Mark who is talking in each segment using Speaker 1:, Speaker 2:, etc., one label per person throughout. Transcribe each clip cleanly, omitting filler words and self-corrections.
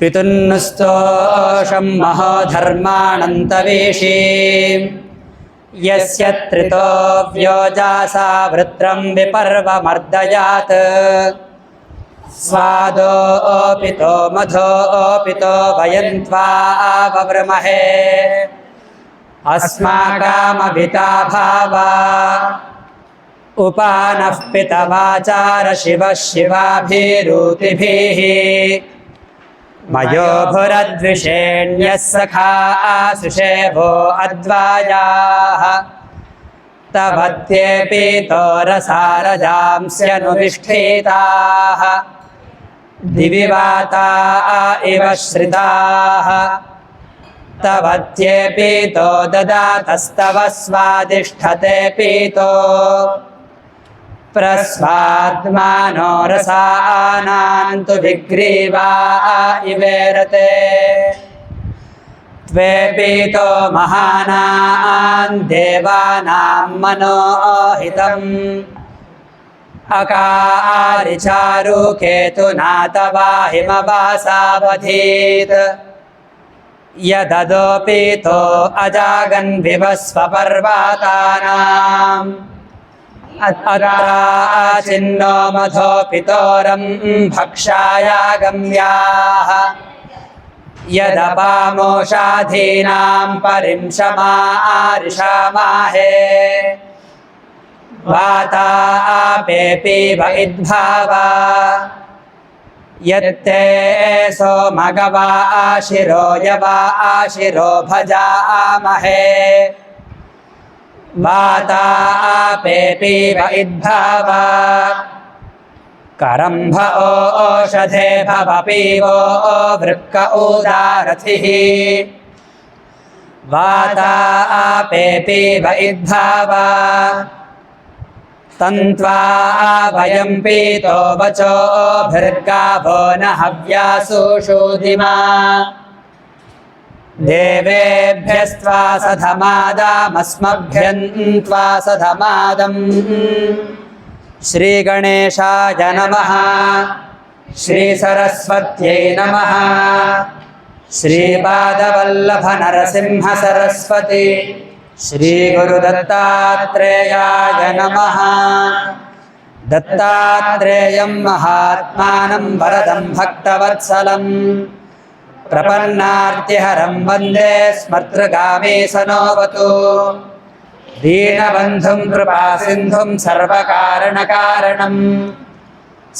Speaker 1: पितुन्नुस्तोषं महोधर्माणन्तवेशे यस्य त्रितो व्योजासा वृत्रं विपर्वमर्दयात् स्वादोऽपितो मधोऽपितो वयन्त्वा वव्रमहे अस्माकामभिता भावा उपानः पितवाचार शिवः शिवाभिरूतिभिः मयोभुरद्विषेण्यः सखा आसुषेभो अद्वायाः तवत्येपीतो रसारजांस्यनुविष्ठिताः दिवि वाता इव श्रिताः तवत्येपीतो ददातस्तव स्वादिष्ठते पीतो प्रस्वाद्मानो रसानान्तु विग्रीवा इवेरते त्वे पीतो महानान् देवानां मनोहितम् अकारिचारु केतुना तवाहिमवासावधीत् यददोपीतो अजागन् विवस्वपर्वतानाम् अत्राचिन्नो मधोपितोरं भक्षायागम्याः यदपामोषाधीनां परिंशमारिषामाहे वातापेपीव इद्भावा यत्ते सोमगवा आशिरो यवा आशिरो भजामहे वातापेपीव इद्भावा करम्भ ओषधे भवपीवो वृक्क उदारथिः वातापेपीव इद्भावा तन्त्वा वयं पीतो वचो भृर्गावो न हव्यासुषूदिमा देवेभ्यस्त्वा सधमादामस्मभ्यन्त्वा सधमादम् श्रीगणेशाय नमः श्रीसरस्वत्यै नमः श्रीपादवल्लभनरसिंह सरस्वती श्रीगुरुदत्तात्रेयाय नमः दत्तात्रेयं महात्मानं वरदं भक्तवत्सलं प्रपन्नार्तिहरं वन्दे स्मर्तृगामी सनोवतु दीनबन्धुं कृपासिन्धुं सर्वकारणकारणं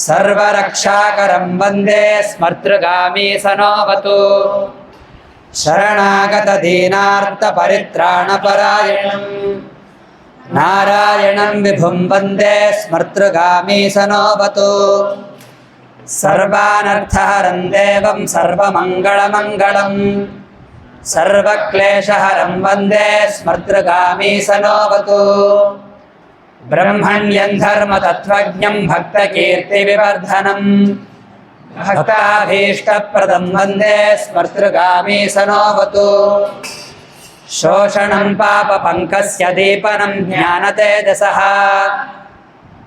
Speaker 1: सर्वरक्षाकरं वन्दे स्मर्तृगामी सनोवतु शरणागतदीनार्तपरित्राणपरायणं नारायणं विभुं वन्दे स्मर्तृगामी सनोवतु सर्वानर्थहरं देवं सर्वमङ्गलमङ्गलं सर्वक्लेशहरं वन्दे स्मर्तृगामी सनोवतु ब्रह्मण्यं धर्मतत्त्वज्ञं भक्तकीर्तिविवर्धनं भक्ताभीष्टप्रदं वन्दे स्मर्तृगामी सनोवतु शोषणं पापपङ्कस्य दीपनं ज्ञानतेजसः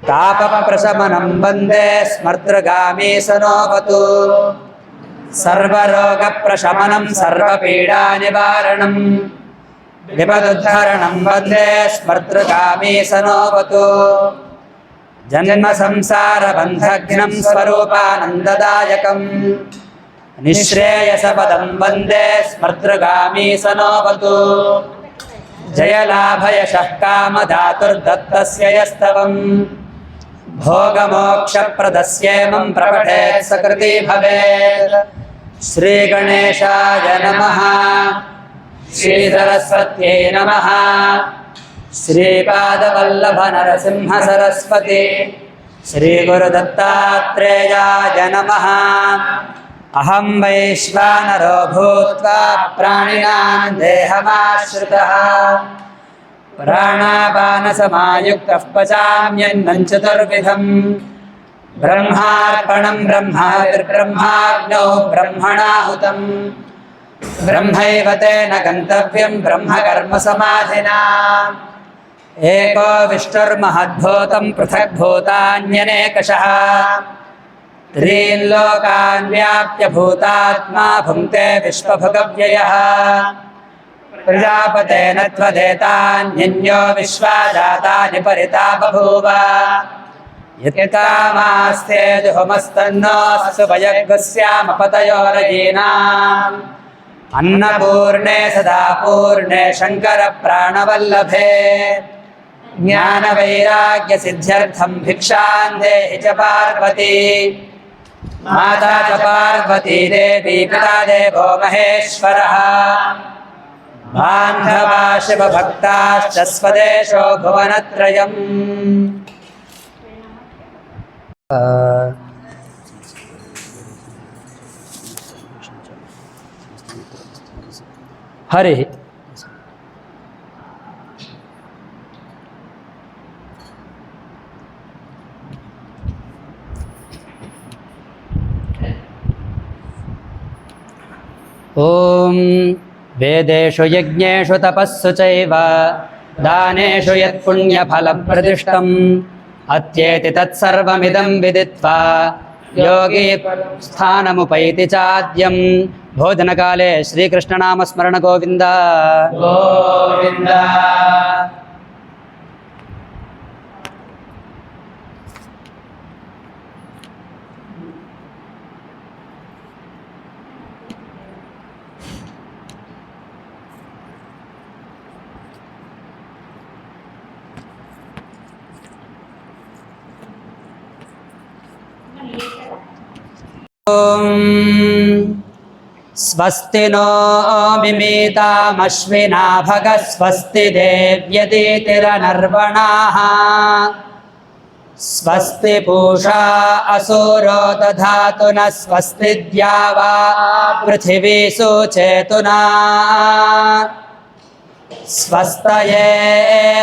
Speaker 1: तापप्रशमनं वन्दे स्मर्तृगामी सनोवतु सर्वरोगप्रशमनं सर्वपीडानिवारणं विपदुद्धरणं वन्दे स्मर्तृगामी सनोवतु जन्मसंसारबन्धघ्नं स्वरूपानन्ददायकं निःश्रेयसपदं वन्दे स्मर्तृगामी सनोवतु जयलाभयशः कामधातुर्दत्तस्य यस्तवं भोगमोक्षप्रदस्येमं प्रपठेत् सकृती भवेत् श्रीगणेशाय नमः श्रीसरस्वत्यै नमः श्रीपादवल्लभनरसिंह सरस्वती श्रीगुरुदत्तात्रेयाय नमः अहं वैश्वानरो भूत्वा प्राणिनां देहमाश्रितः प्राणापानसमायुक्तः पचाम्यन्नं चतुर्विधम् ब्रह्मार्पणं ब्रह्माग्नौ ब्रह्मणाहुतं ब्रह्मैव तेन गन्तव्यं ब्रह्मकर्मसमाधिना एको विष्णुर्महद्भूतं पृथग्भूतान्यनेकशः त्रीन् लोकान् व्याप्य भूतात्मा भुङ्क्ते विश्वभुगव्ययः प्रजापतेन त्वदेतान्यन्यो विश्वाजातानि परिता बभूव यत्कामास्ते जुहुमस्तन्नोऽस्तु वयग्स्यामपतयोरयीनाम् अन्नपूर्णे सदा पूर्णे शङ्करप्राणवल्लभे ज्ञानवैराग्यसिद्ध्यर्थं भिक्षां देहि च पार्वती माता च पार्वती देवी पिता देवो महेश्वरः बान्धवा शिवभक्ताश्च स्वदेशो भुवनत्रयम्। हरि ओम वेदेषु यज्ञेषु तपस्सु चैव दानेषु यत्पुण्यफलप्रदिष्टम् अत्येति तत्सर्वमिदं विदित्वा योगी स्थानमुपैति चाद्यम्। भोजनकाले श्रीकृष्णनामस्मरण गोविन्द गोविन्द। स्वस्ति नो मिमीतामश्विना भगः स्वस्ति देव्यतीतिरनर्वणाः स्वस्ति पूषा असुरो दधातु न स्वस्ति द्यावा पृथिवी सुचेतुना स्वस्तये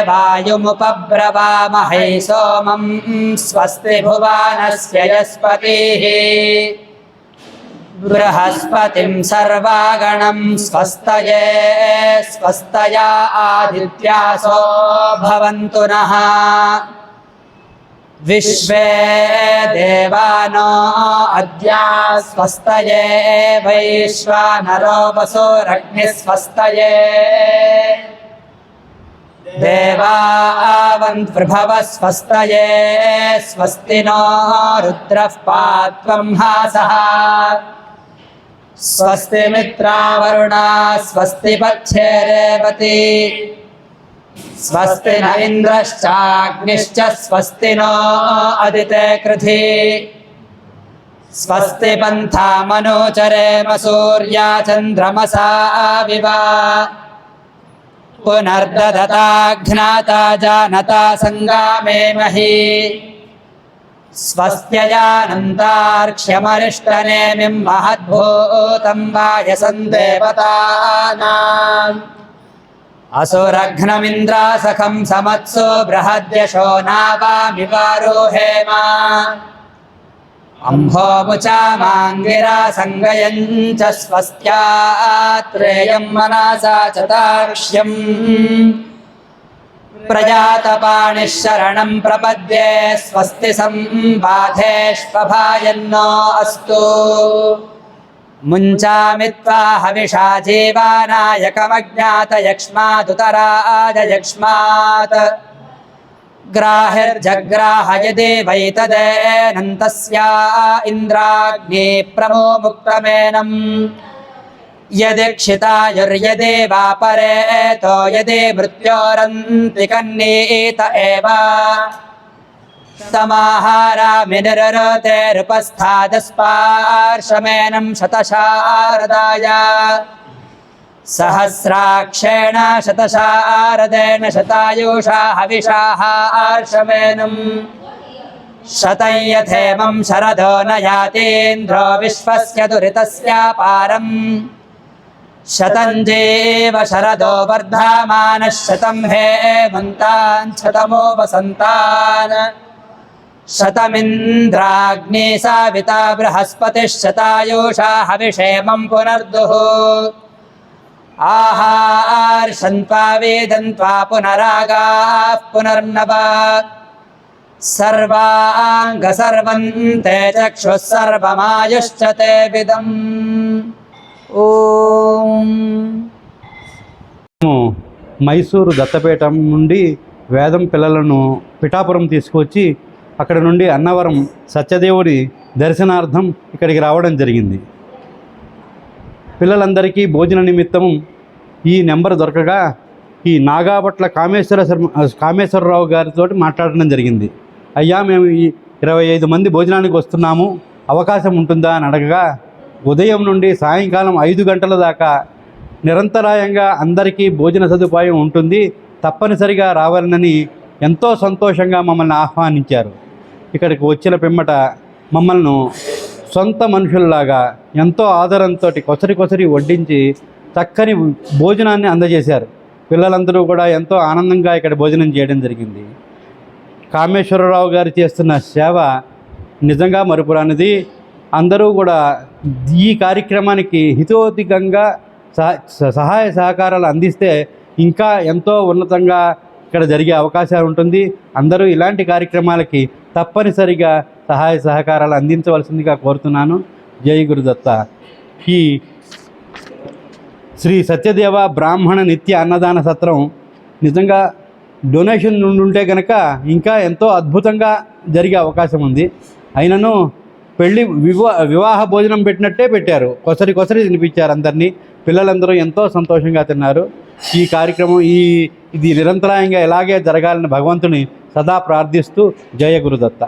Speaker 1: वायुमुपब्रवामहै सोमं स्वस्ति भुवानस्य यस्पतिः बृहस्पतिं सर्वागणं स्वस्तये स्वस्तया आदित्यासो भवन्तु नः विश्वे देवानो अद्या स्वस्तये वैश्वानरो वसुरग्निः स्वस्तये देवावन्त्वृभवः स्वस्तये स्वस्ति नो रुद्रः पात्वं हासः स्वस्ति मित्रावरुणा स्वस्ति पथ्ये रेवती स्वस्ति न इन्द्रश्चाग्निश्च स्वस्ति नो अदिते कृधि स्वस्ति पन्था मनोचरेम सूर्या चन्द्रमसा विवा पुनर्दधताघ्नाता जानता संगामे मही स्वस्त्ययानन्तार्क्ष्यमरिष्टनेमिं महद्भूतं वायसं देवतानाम् असुरघ्नमिन्द्रासखं समत्सु बृहद्यशो नावामिवारोहेम अम्भोमुचामाङ्गिरा सङ्गयञ्च स्वस्त्यात्रेयं मनसा चतार्क्ष्यम् प्रजातपाणिः शरणं प्रपद्ये स्वस्ति सम्बाधेष्वभायन्नो अस्तु मुञ्चामित्वा हविषा जीवानायकमज्ञातयक्ष्मादुतराजयक्ष्मात् ग्राहिर्जग्राह यदि वैतदेनन्तस्या इन्द्राग्नि प्रमो मुक्तमेनम् यदीक्षितायुर्यदि वापरेतो यदि मृत्योरन्तिकन्नीत एव समाहारामिनिरतेरुपस्थादस्पार्शमेनं शतशारदाय सहस्राक्षेण शतशारदेन शतायुषा हविषाहार्शमेनं शतं यथेमं शरदो न यातीन्द्रो विश्वस्य दुरितस्य पारम् शतं जीव शरदो वर्धमानः शतं हेमन्तान् शतमो वसन्तान् शतमिन्द्राग्नी साविता बृहस्पतिः शतायुषा हविषेमं पुनर्दुः आहार्षन्त्वा वेदन्त्वा पुनरागाः पुनर्नव सर्वाङ्गसर्वन्ते चक्षुः सर्वमायुश्च ते विदम् ఓం.
Speaker 2: మైసూరు దత్తపేట నుండి వేదం పిల్లలను పిఠాపురం తీసుకొచ్చి అక్కడ నుండి అన్నవరం సత్యదేవుడి దర్శనార్థం ఇక్కడికి రావడం జరిగింది. పిల్లలందరికీ భోజన నిమిత్తం ఈ నెంబర్ దొరకగా ఈ నాగాభట్ల కామేశ్వరరావు గారితో మాట్లాడడం జరిగింది. అయ్యా, మేము ఈ 25 మంది భోజనానికి వస్తున్నాము, అవకాశం ఉంటుందా అని అడగగా ఉదయం నుండి సాయంకాలం 5 గంటల దాకా నిరంతరాయంగా అందరికీ భోజన సదుపాయం ఉంటుంది, తప్పనిసరిగా రావాలని ఎంతో సంతోషంగా మమ్మల్ని ఆహ్వానించారు. ఇక్కడికి వచ్చిన పిమ్మట మమ్మల్ని సొంత మనుషుల్లాగా ఎంతో ఆదరంతో కొసరి వడ్డించి చక్కని భోజనాన్ని అందజేశారు. పిల్లలందరూ కూడా ఎంతో ఆనందంగా ఇక్కడ భోజనం చేయడం జరిగింది. కామేశ్వరరావు గారు చేస్తున్న సేవ నిజంగా మరుపురానిది. అందరూ కూడా ఈ కార్యక్రమానికి హితోధికంగా సహాయ సహకారాలు అందిస్తే ఇంకా ఎంతో ఉన్నతంగా ఇక్కడ జరిగే అవకాశాలు ఉంటుంది. అందరూ ఇలాంటి కార్యక్రమాలకి తప్పనిసరిగా సహాయ సహకారాలు అందించవలసిందిగా కోరుతున్నాను. జై గురుదత్త. ఈ శ్రీ సత్యదేవ బ్రాహ్మణ నిత్య అన్నదాన సత్రం నిజంగా డొనేషన్ నుండి ఉంటే కనుక ఇంకా ఎంతో అద్భుతంగా జరిగే అవకాశం ఉంది. అయినను వివాహ భోజనం పెట్టినట్టే పెట్టారు, కొసరి తినిపించారు అందరినీ. పిల్లలందరూ ఎంతో సంతోషంగా తిన్నారు. ఈ కార్యక్రమం ఇది నిరంతరాయంగా ఇలాగే జరగాలని భగవంతుని సదా ప్రార్థిస్తూ జయ గురుదత్త.